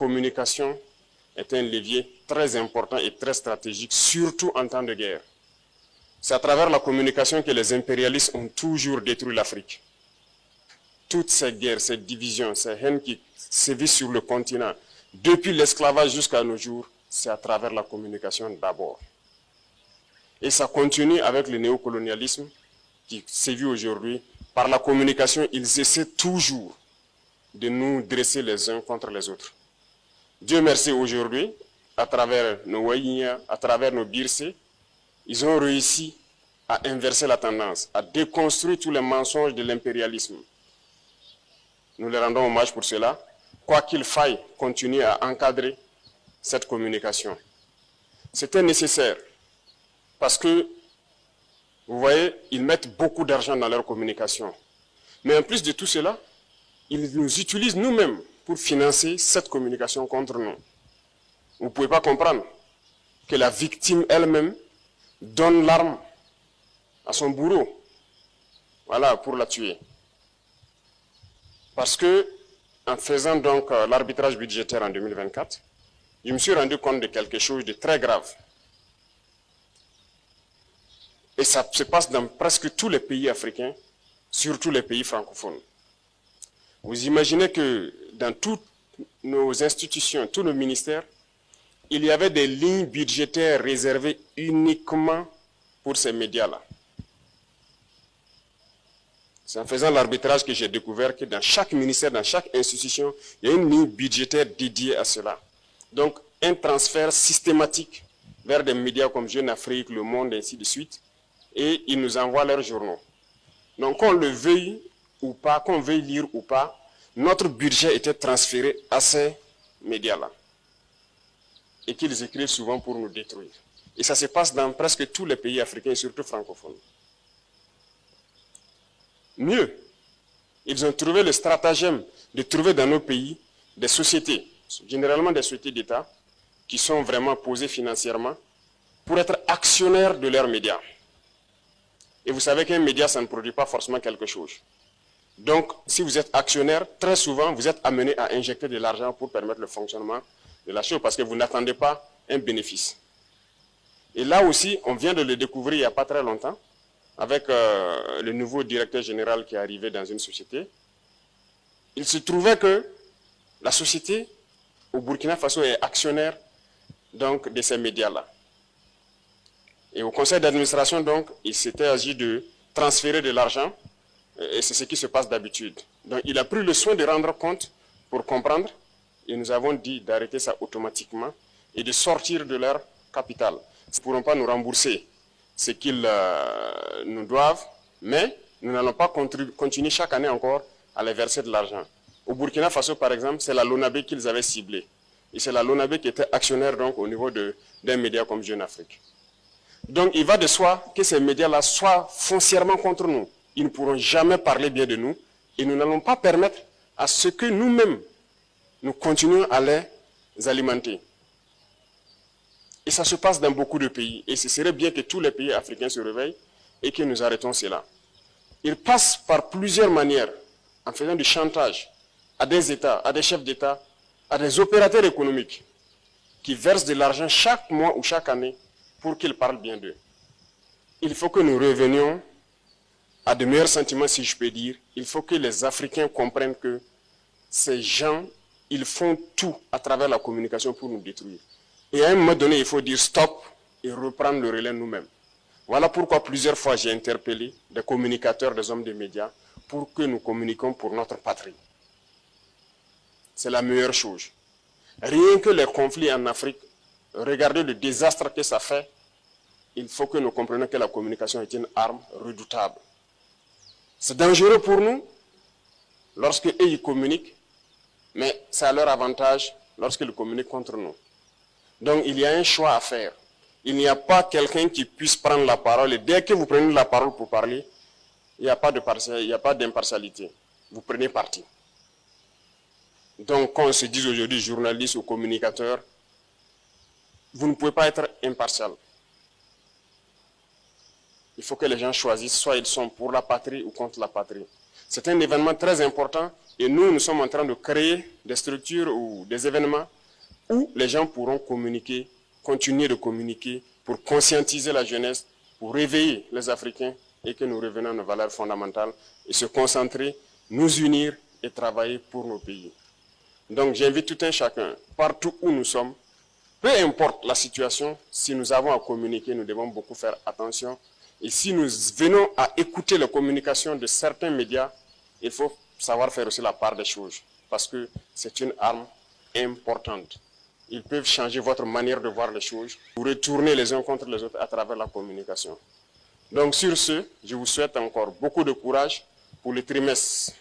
communication est un levier très important et très stratégique, surtout en temps de guerre. C'est à travers la communication que les impérialistes ont toujours détruit l'Afrique. Toutes ces guerres, ces divisions, ces haines qui sévissent sur le continent, depuis l'esclavage jusqu'à nos jours, c'est à travers la communication d'abord. Et ça continue avec le néocolonialisme qui sévit aujourd'hui. Par la communication, ils essaient toujours de nous dresser les uns contre les autres. Dieu merci, aujourd'hui, à travers nos Waïnia, à travers nos Birsé, ils ont réussi à inverser la tendance, à déconstruire tous les mensonges de l'impérialisme. Nous les rendons hommage pour cela, quoi qu'il faille continuer à encadrer cette communication. C'était nécessaire, parce que, vous voyez, ils mettent beaucoup d'argent dans leur communication. Mais en plus de tout cela, ils nous utilisent nous-mêmes pour financer cette communication contre nous. Vous ne pouvez pas comprendre que la victime elle-même donne l'arme à son bourreau, voilà, pour la tuer. Parce que, en faisant donc l'arbitrage budgétaire en 2024, je me suis rendu compte de quelque chose de très grave. Et ça se passe dans presque tous les pays africains, surtout les pays francophones. Vous imaginez que dans toutes nos institutions, tous nos ministères, il y avait des lignes budgétaires réservées uniquement pour ces médias-là. C'est en faisant l'arbitrage que j'ai découvert que dans chaque ministère, dans chaque institution, il y a une ligne budgétaire dédiée à cela. Donc, un transfert systématique vers des médias comme Jeune Afrique, Le Monde, ainsi de suite, et ils nous envoient leurs journaux. Donc, qu'on le veuille ou pas, qu'on veuille lire ou pas, notre budget était transféré à ces médias-là. Et qu'ils écrivent souvent pour nous détruire. Et ça se passe dans presque tous les pays africains, surtout francophones. Mieux, ils ont trouvé le stratagème de trouver dans nos pays des sociétés, généralement des sociétés d'État, qui sont vraiment posées financièrement, pour être actionnaires de leurs médias. Et vous savez qu'un média, ça ne produit pas forcément quelque chose. Donc, si vous êtes actionnaire, très souvent, vous êtes amené à injecter de l'argent pour permettre le fonctionnement de la chose, parce que vous n'attendez pas un bénéfice. Et là aussi, on vient de le découvrir il n'y a pas très longtemps, avec le nouveau directeur général qui est arrivé dans une société. Il se trouvait que la société, au Burkina Faso, est actionnaire donc, de ces médias-là. Et au conseil d'administration, donc, il s'était agi de transférer de l'argent, et c'est ce qui se passe d'habitude. Donc, il a pris le soin de rendre compte pour comprendre, et nous avons dit d'arrêter ça automatiquement et de sortir de leur capital. Ils ne pourront pas nous rembourser ce qu'ils nous doivent, mais nous n'allons pas continuer chaque année encore à les verser de l'argent. Au Burkina Faso, par exemple, c'est la LONABé qu'ils avaient ciblée. Et c'est la LONABé qui était actionnaire donc, au niveau d'un média comme Jeune Afrique. Donc il va de soi que ces médias-là soient foncièrement contre nous. Ils ne pourront jamais parler bien de nous et nous n'allons pas permettre à ce que nous-mêmes, nous continuons à les alimenter. Et ça se passe dans beaucoup de pays. Et ce serait bien que tous les pays africains se réveillent et que nous arrêtons cela. Ils passent par plusieurs manières, en faisant du chantage à des États, à des chefs d'État, à des opérateurs économiques qui versent de l'argent chaque mois ou chaque année pour qu'ils parlent bien d'eux. Il faut que nous revenions à de meilleurs sentiments, si je peux dire. Il faut que les Africains comprennent que ces gens, ils font tout à travers la communication pour nous détruire. Et à un moment donné, il faut dire stop et reprendre le relais nous-mêmes. Voilà pourquoi plusieurs fois j'ai interpellé des communicateurs, des hommes des médias, pour que nous communiquions pour notre patrie. C'est la meilleure chose. Rien que les conflits en Afrique, regardez le désastre que ça fait, il faut que nous comprenions que la communication est une arme redoutable. C'est dangereux pour nous lorsque eux ils communiquent, mais c'est à leur avantage lorsqu'ils communiquent contre nous. Donc il y a un choix à faire. Il n'y a pas quelqu'un qui puisse prendre la parole et dès que vous prenez la parole pour parler, il n'y a pas d'impartialité. Vous prenez parti. Donc quand on se dit aujourd'hui journaliste ou communicateur, vous ne pouvez pas être impartial. Il faut que les gens choisissent, soit ils sont pour la patrie ou contre la patrie. C'est un événement très important Et nous sommes en train de créer des structures ou des événements où les gens pourront communiquer, continuer de communiquer pour conscientiser la jeunesse, pour réveiller les Africains et que nous revenons à nos valeurs fondamentales et se concentrer, nous unir et travailler pour nos pays. Donc j'invite tout un chacun, partout où nous sommes, peu importe la situation, si nous avons à communiquer, nous devons beaucoup faire attention. Et si nous venons à écouter la communication de certains médias, il faut savoir faire aussi la part des choses, parce que c'est une arme importante. Ils peuvent changer votre manière de voir les choses, vous retourner les uns contre les autres à travers la communication. Donc sur ce, je vous souhaite encore beaucoup de courage pour le trimestre